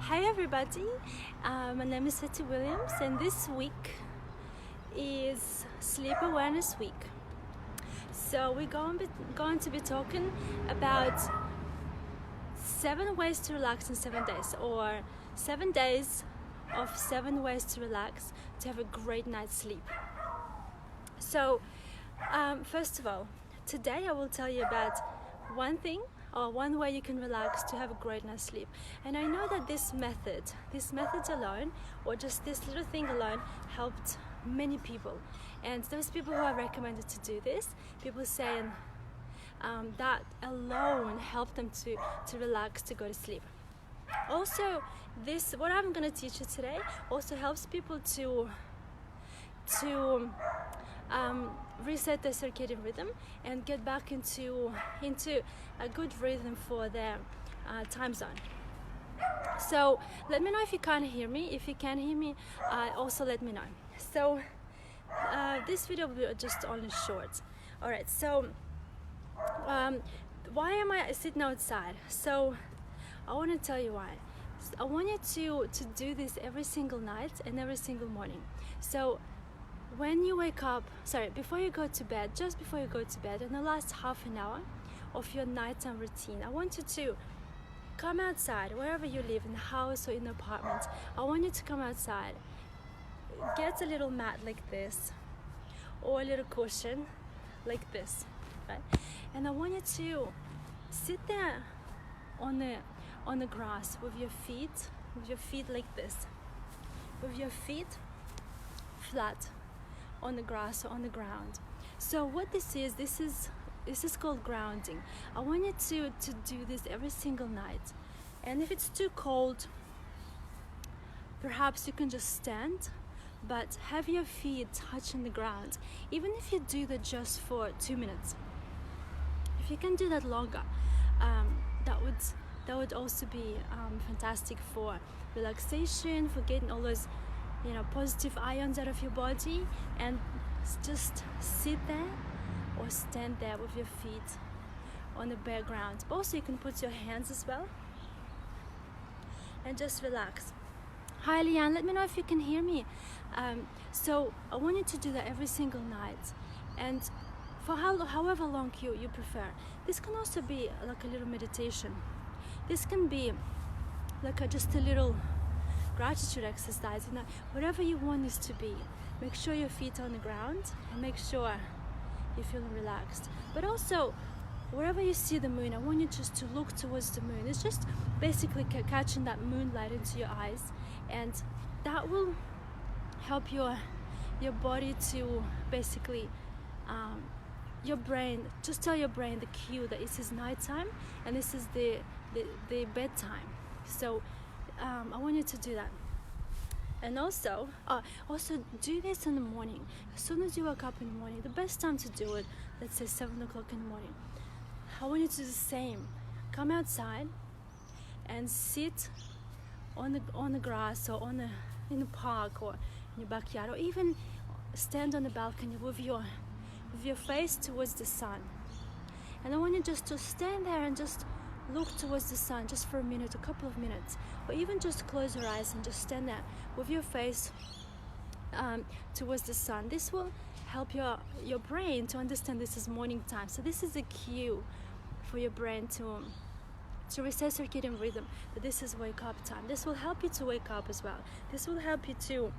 Hi everybody, my name is Sveti Williams and this week is Sleep Awareness Week. So we're going to be talking about 7 ways to relax in 7 days, or 7 days of 7 ways to relax to have a great night's sleep. So first of all, today I will tell you about one thing or one way you can relax to have a great night's sleep. And I know that this method alone, or just this little thing alone, helped many people. And those people who are recommended to do this, people saying that alone helped them to relax, to go to sleep. Also, what I'm going to teach you today also helps people to reset their circadian rhythm and get back into a good rhythm for their time zone. So let me know if you can't hear me. If you can hear me, also let me know. So this video will be just only short. Alright, so why am I sitting outside? So I want to tell you why. I want you to do this every single night and every single morning. So when you wake up, before you go to bed, just before you go to bed, in the last half an hour of your nighttime routine, I want you to come outside, wherever you live, in the house or in the apartment. I want you to come outside, get a little mat like this, or a little cushion like this, right? And I want you to sit there on the grass with your feet like this, with your feet flat on the grass or on the ground. So what this is called grounding. I want you to do this every single night. And if it's too cold, perhaps you can just stand, but have your feet touching the ground. Even if you do that just for 2 minutes, if you can do that longer, that would also be fantastic for relaxation, for getting all those positive ions out of your body. And just sit there or stand there with your feet on the bare ground. But also you can put your hands as well and just relax. Hi Leanne, let me know if you can hear me. So I want you to do that every single night, and for however long you prefer. This can also be like a little meditation. This can be like just a little gratitude exercise, whatever you want this to be. Make sure your feet are on the ground and make sure you're feeling relaxed. But also, wherever you see the moon, I want you just to look towards the moon. It's just basically catching that moonlight into your eyes, and that will help your body to basically your brain, just tell your brain the cue that this is nighttime and this is the bedtime. So I want you to do that. And also do this in the morning. As soon as you wake up in the morning, the best time to do it, let's say 7 o'clock in the morning, I want you to do the same. Come outside and sit on the grass, or in the park, or in your backyard, or even stand on the balcony with your face towards the sun. And I want you just to stand there and just look towards the sun just for a minute, a couple of minutes, or even just close your eyes and just stand there with your face towards the sun. This will help your brain to understand this is morning time. So this is a cue for your brain to reset circadian rhythm, that this is wake up time. This will help you to wake up as well. This will help you to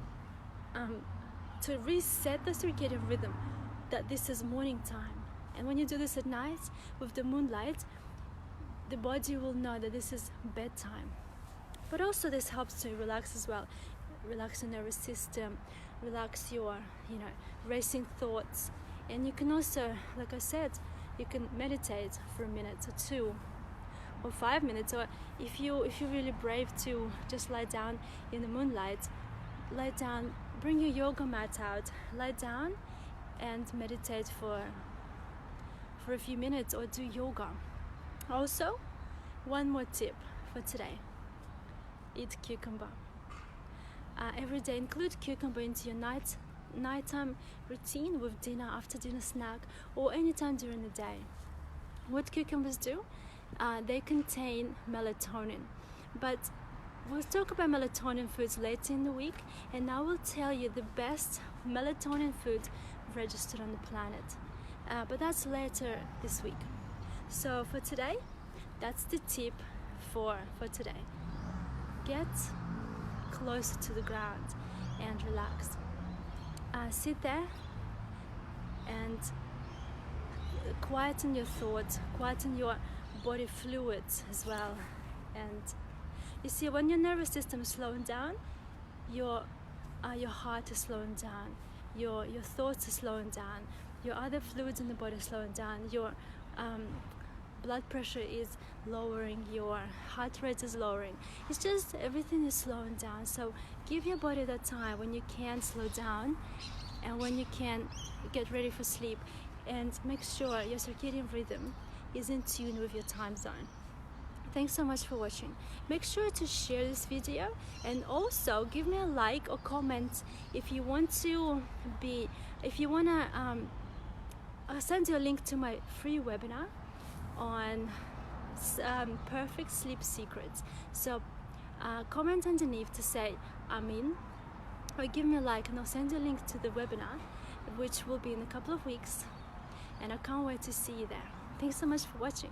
reset the circadian rhythm, that this is morning time. And when you do this at night with the moonlight, the body will know that this is bedtime. But also this helps to relax as well. Relax your nervous system, relax your racing thoughts. And you can also, like I said, you can meditate for a minute or 2 or 5 minutes, or if you're really brave to just lie down in the moonlight, lie down, bring your yoga mat out, lie down and meditate for a few minutes, or do yoga. Also, one more tip for today: eat cucumber. Every day, include cucumber into your nighttime routine with dinner, after dinner snack, or anytime during the day. What cucumbers do? They contain melatonin, but we'll talk about melatonin foods later in the week, and I will tell you the best melatonin food registered on the planet. But that's later this week. So for today, that's the tip for today. Get closer to the ground and relax. Sit there and quieten your thoughts, quieten your body fluids as well. And you see, when your nervous system is slowing down, your heart is slowing down, your thoughts are slowing down, your other fluids in the body are slowing down, your blood pressure is lowering, your heart rate is lowering. It's just everything is slowing down. So give your body that time when you can slow down and when you can get ready for sleep, and make sure your circadian rhythm is in tune with your time zone. Thanks so much for watching. Make sure to share this video, and also give me a like or comment if you want to I'll send you a link to my free webinar on perfect sleep secrets. So comment underneath to say I'm in, or give me a like, and I'll send you a link to the webinar, which will be in a couple of weeks, and I can't wait to see you there. Thanks so much for watching.